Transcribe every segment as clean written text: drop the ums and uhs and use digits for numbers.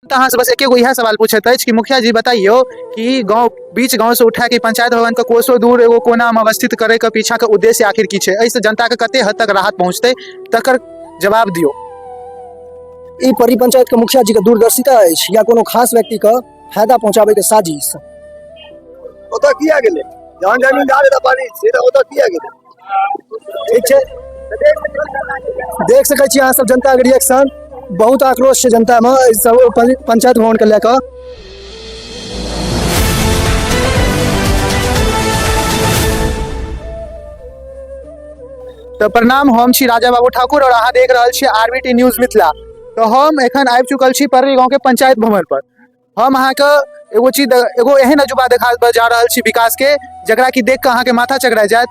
अहाँ से बस एक यह सवाल पूछत अछि कि मुखिया जी बताइयो कि गांव से उठा के पंचायत भवन के कोसों दूर एगो कोना में अवस्थित करे के पीछा के उद्देश्य आखिर की छै? एहिसँ जनता के कते हद तक राहत पहुंचते तकर जवाब दियो। ई परी पंचायत के मुखिया जी के दूरदर्शिता अछि या कोनो खास व्यक्ति के फायदा पहुंचाबे के साजिश? ओतऽ किया गेलै जहन जमींदार के पानी छै तऽ ओतऽ किया गेलै? ठीक छै, देख सकै छी अहाँ सब जनता के रिएक्शन, बहुत आक्रोश छै जनता में सब पंचायत भवन के लेकर। तो प्रणाम, हम छी राजा बाबू ठाकुर और अहाँ देख रहल छी आरबीटी न्यूज मिथिला। तो हम एखन आबि चुकल छी पर्री गांव के पंचायत भवन पर। हम अहाँ के एगो एहन अजूबा देखाबे जा रहल छी विकास के, जकरा की देख के अहाँ के माथा चकरा जायत।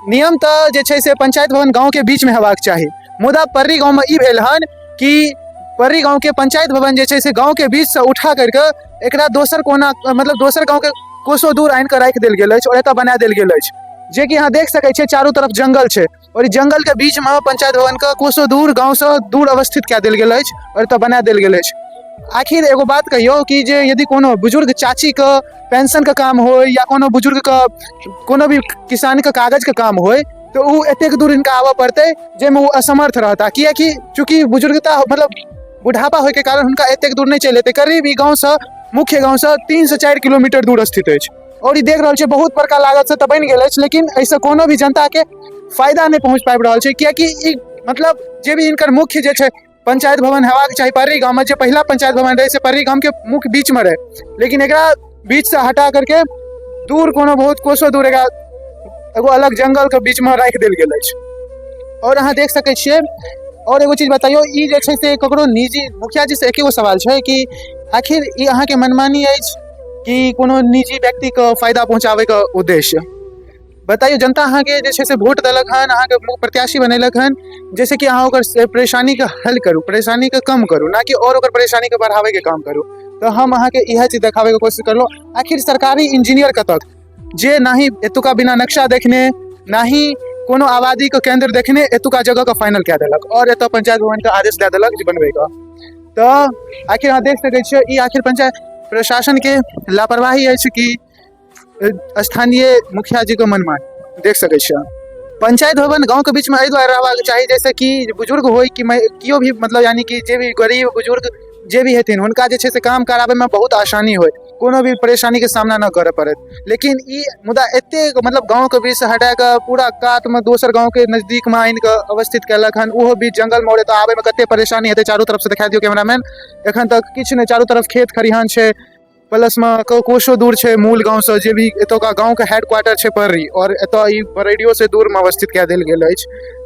नियम तो जे छै से पंचायत भवन गांव के बीच में हेबाक चाही, मुदा पर्री गांव में ई भेल हन कि पर्री गांव के पंचायत भवन जे छै से गांव के बीच से उठा करके एकरा दोसर कोना मतलब दोसर गांव के कोसों दूर आनि के राखि देल गेल अछि और एतऽ बना देल गेल अछि, जे कि अहाँ देख सकै छियै चारू तरफ जंगल छै और ई जंगल के बीच में पंचायत भवन के कोसों दूर गांव से दूर अवस्थित कए देल गेल अछि और एतऽ बना देल गेल अछि। आखिर एगो बात कहियो कि जे यदि कोनो बुजुर्ग चाची के पेंशन के काम हो या कोनो बुजुर्ग के कोनो भी किसान के कागज के काम हो तो उ एतेक दूर इनका आबऽ पड़ते जेमे उ असमर्थ रहता, कियाकि चूंकि बुजुर्गता मतलब बुढ़ापा होय के कारण हुनका एतेक दूर नहीं चलि एतै। करीब ई गाँव से मुख्य गाँव से 3 से 4 किलोमीटर दूर स्थित अछि और ई देख रहल छै बहुत बड़का लागत से तऽ बनि गेल अछि, लेकिन एहिसँ कोनो भी जनता के फायदा नहीं पहुंच पाबि रहल छै, कियाकि ई मतलब जे भी इनकर मुख्य जे छै पंचायत भवन हेबाक चाही पर्री गाँव में, जे पहला पंचायत भवन रहे से पर्री गाँव के मुख्य बीच में रहे, लेकिन एकरा बीच से हटा करके दूर कोनो बहुत कोसों दूर एगो अलग जंगल के बीच में राखि देल गेल अछि। और अहाँ देख सकै छियै। और एगो चीज बताइयो, ई जे छै से ककरो निजी मुखिया जी से एकेगो सवाल छै कि आखिर ई अहाँ के मनमानी अछि कि कोनो निजी व्यक्ति के फायदा पहुंचाबे के उद्देश्य? बताइयो, जनता अहाँ के जे छै से वोट देलक हन, अहाँ के प्रत्याशी बनेलक हन, जैसे कि अहाँ ओकर परेशानी के हल करू, परेशानी के कम करू, ना कि और ओकर परेशानी के बढ़ावे के काम करू। तो हम अहाँ के इहे चीज देखावे के कोशिश करलो। आखिर सरकारी इंजीनियर कतक जे ना ही एतुका बिना नक्शा देखने ना ही कोनो आबादी के केंद्र देखने एतुका जगह का फाइनल कए देलक और एतऽ पंचायत भवन के आदेश दे देलक जे बनबे का। तो आखिर अहाँ देख सकै छियै ई आखिर पंचायत प्रशासन के लापरवाही अछि कि स्थानीय मुखिया जी के मनमानी देख सकै छियै। पंचायत भवन गांव के बीच में एहि दुआरे रहबाक चाही जैसे कि बुजुर्ग होय कि कियो भी मतलब यानी कि जे भी गरीब बुजुर्ग जे भी हेथिन हुनका जे छै से काम कराबे में बहुत आसानी होय, कोनो भी परेशानी के सामना न करे पड़े। लेकिन ई मुदा एते मतलब गांव के बीच से हटा के पूरा कात में दोसर गांव के नजदीक में आनि के अवस्थित कैलक हन, ओहो बीच जंगल में। तो आबे में कते परेशानी हेतै, चारू तरफ से दिखा दियो कैमरामैन। एखन तक किछु नहीं, चारू तरफ खेत खरिहान छै, प्लस में कोसों दूर छै मूल गांव से, जे भी एतुका गांव के हेडक्वार्टर छै पर्री, और एतऽ ई रेडियो से दूर में अवस्थित कए देल गेल अछि।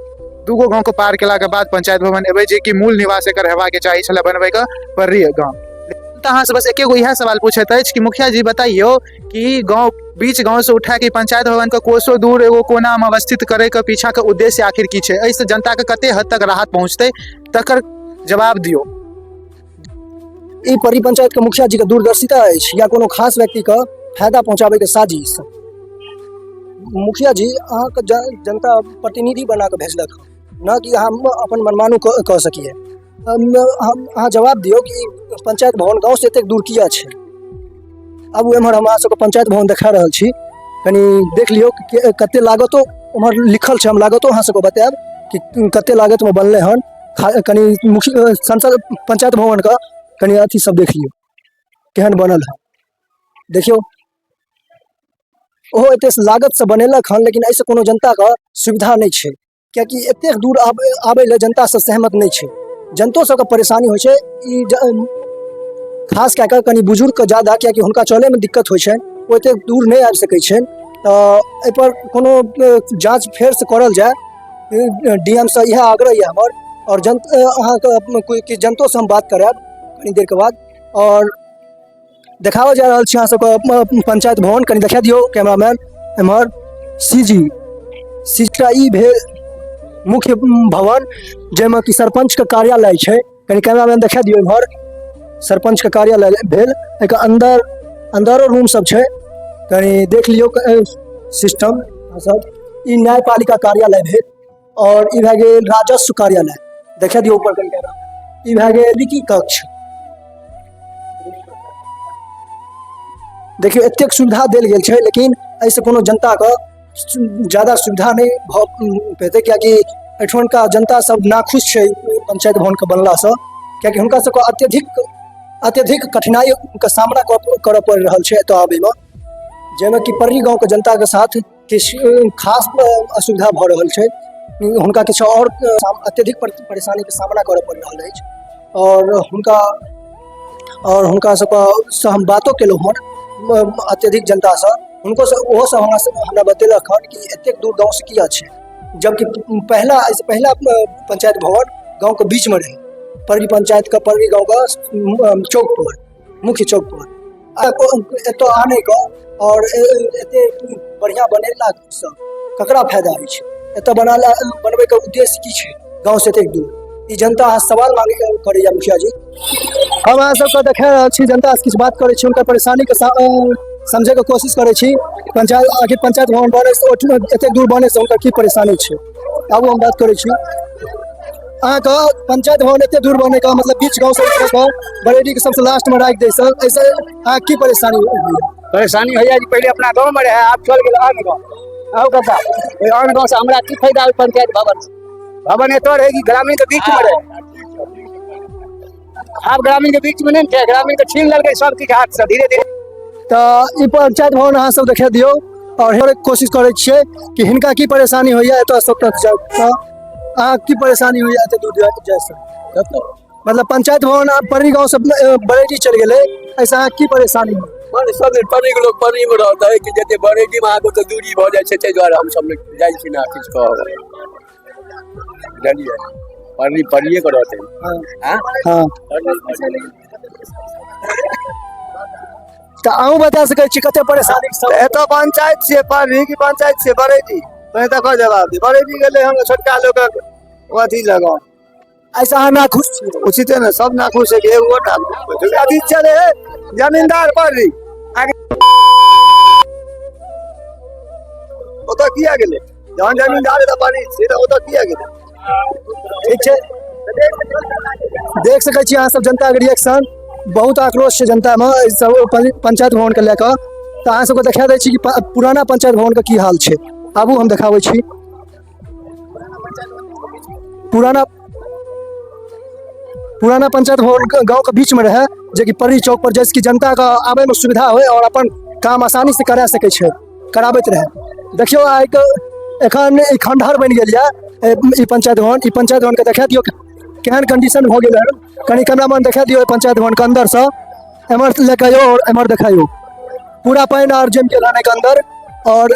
दूगो गांव को पार केला के बाद पंचायत भवन एबै, जे कि मूल निवास एकर हेबाक के चाही छले बनबे के पर्री गांव। तो अहाँ से बस एकेगो यह सवाल पूछत अछि कि मुखिया जी बताइयो कि गांव से उठा के पंचायत भवन के कोसों दूर एगो कोना में अवस्थित करे के पीछा के उद्देश्य आखिर की छै? एहिसँ जनता के कते हद तक राहत पहुंचते तकर जवाब दियो। ई परी पंचायत के मुखिया जी के दूरदर्शिता अछि या कोनो खास व्यक्ति के फायदा पहुंचाबे के साजिश? मुखिया जी अहाँ के जनता प्रतिनिधि बना के भेजलक, न कि हम अपन मनमानू कह सकिए। अहाँ जवाब दियो कि पंचायत भवन गाँव से एतेक दूर किया छै? अब एम्हर हम अहाँ सबके पंचायत भवन देखा रहल छी, कनी देख लियो कते लागतो उम्हर लिखल छै। हम लागतो अहाँ सबके बतायब कि कते लागत में बनले हन। कनी मुखिया संसद पंचायत भवन का कनी अथी सब देख लियो केहन बनल है, देखियो ओहो एते लागत से बनेलक हन, लेकिन ऐसे कोनो जनता का सुविधा नहीं छै, कियाकि एतेक दूर आबे ले जनता से सहमत नहीं छै। जनतो सबके परेशानी होइ छै, ई खास कए कऽ कनी बुजुर्ग के ज्यादा, कियाकि हुनका चले में दिक्कत होइ छै, ओ एतेक दूर नहीं आबि सकै छै। एहि पर कोनो जांच फेर से करल जाए, डीएम से यह आग्रह है हमर। और अहाँ के जनतो से हम बात करायब कनी देर के बाद। और देखावा जा रहल छी अहाँ सबके पंचायत भवन, कनी देखा दियो कैमरामैन एम्हर। सीजी ई भेल मुख्य भवन, जैमे कि सरपंच के कार्यालय छै। कनी कैमरामैन देखा दियो एम्हर, सरपंच के कार्यालय भेल। एक अंदरो रूम सब छै, कनी देख लियो सिस्टम सब। ई न्यायपालिका कार्यालय भेल और ई भए गेल राजस्व कार्यालय, देखा दियो ऊपर कनी कैमरा। ई भए गेल लिखी कक्ष, देखियो एतेक सुविधा देल गेल छै, लेकिन एहिसँ कोनो जनताके ज्यादा सुविधा नहि भऽ पेतै, कियाकि एहिठुनका जनता सब नाखुश छै पंचायत भवनके बनलासँ, कियाकि हुनका सबके अत्यधिक कठिनाइके सामना करऽ पड़ि रहल छै एतऽ आबैमे, जाहिमे कि पर्री गाँवके जनताके साथ किछु खास असुविधा भऽ रहल छै। हुनका किछु आओर अत्यधिक परेशानीके सामना करऽ पड़ि रहल अछि, और हुनका सबसँ हम बातो केलहुँ हन अत्यधिक जनतासँ, ओहो सब हमरा बतेलक हन कि एतेक दूर गाँवसँ किया छै, जबकि पहला पंचायत भवन गाँवके बीचमे रहै, पर्री पंचायतके पर्री गाँवके चौक पर, मुख्य चौक पर। एतऽ आने का और एते बढ़िया बनेलासँ ककरा फायदा होइ छै? एतऽ बनबैके उद्देश्य की छै गाँवसँ एतेक दूर? ई जनता सवाल मांगे करैया मुखिया जी। हम अहाँ सबके देखा रहल छी, जनता से किछु बात करै छी, हुनकर परेशानीके समझैके कोशिश करै छी। आखिर पंचायत भवन बनै से एतेक दूर बनै से हुनकर की परेशानी छै, आबू हम बात करै छी। अहाँके पंचायत भवन एते दूर बने का मतलब बीच गाँव से बरेली के सबसे लास्ट में राखि दै से ऐसे अहाँ की परेशानी होइया? परेशानी भैया जी पहले अपना गाँव में रहे, आप चल गए आन गाँव। आओ कसा आन गाँव से हमरा की फायदा पंचायत भवन से? भवन एतो रहेगी ग्रामीण के बीच में रहे, आप ग्रामीण के बीच में नहीं थे, ग्रामीण के छीन लगे सब के हाथ से धीरे धीरे। तो ई पंचायत भवन अहाँ सब देखा दियो और कोशिश करे छिए कि हिनका की परेशानी होइया एतो सब तक जाओ। अहाँ की परेशानी होइया एते दूर जाए से? मतलब पंचायत भवन पर्री गाँव से बरेली चल गेले, ऐसा अहाँ की परेशानी है? सब दिन पर्री के लोग पर्री में रहता है कि जते बरेली में आगो तो दूरी भ जाय छै, तै द्वारा हम सब जाय छी ना किछ कह जानिए पर्री को रहते हैं। हां तो अहूँ बता सकै छी कते परेशानी एतो पंचायत से पर्री की पंचायत से बरेली मैं तो कह जवाब दे बरेली गेले हम छोटका लोग अथी लगाओ। ऐसा अहाँ ना खुश छी? उचित है ना, सब ना खुश है कि एगो ना अथी चले जमींदार पर्री ओतो किया गेले जहां जमींदार त पानी सीधा ओतो किया गेले। ठीक छै, देख सकै छी अहाँ सब जनता के रिएक्शन, बहुत आक्रोश छै जनता में सब पंचायत भवन के लेकर। तो अहाँ सबके देखा दै छी कि पुराना पंचायत भवन के की हाल छै, आबू हम देखाबै छी। पुराना पंचायत भवन गाँव के बीच में रहे, जे कि पर्री चौक पर, जैसे कि जनता का आबे में सुविधा हो और अपन काम आसानी से करा सके छै, कराबैत रहे। देखियो आइ एखन खंडहर बनि गेल या ई पंचायत भवन के देखा दियो केहन कंडीशन हो गेल है। कनी कैमरामैन देखा दियो पंचायत भवन के अंदर से, एमर लेके आयो और एमर दिखाइयो, पूरा पानी और जम गेल है के अंदर, और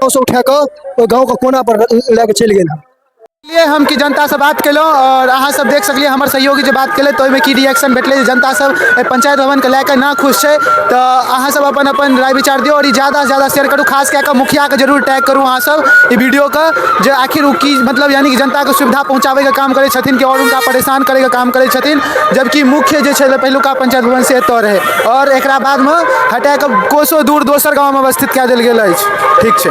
से उठा के गाँव के कोना पर लेके चल गेल है। लिए हम की जनता से बात केलहुँ और अहाँ सब देख सकलिए हमर सहयोगी जे बात केले तो ओहिमे की रिएक्शन भेटले, जनता सब पंचायत भवन के लेकर ना खुश है। तो अहाँ सब अपन अपन राय विचार दियो और ज़्यादा से ज़्यादा शेयर करूँ, खास कऽ मुखिया के जरूर टैग करूँ अहाँ सब ई वीडियो के, जे आखिर वो की मतलब यानी कि जनता के सुविधा पहुँचावे के काम करे छथिन कि और उनका परेशान करे के काम करे छथिन, जबकि मुख्य जे छै पहिलुका पंचायत भवन से एतऽ रहे और एकरा बाद में हटा के कोसों दूर दोसर गाँव में अवस्थित कऽ देल गेल अछि। ठीक छै।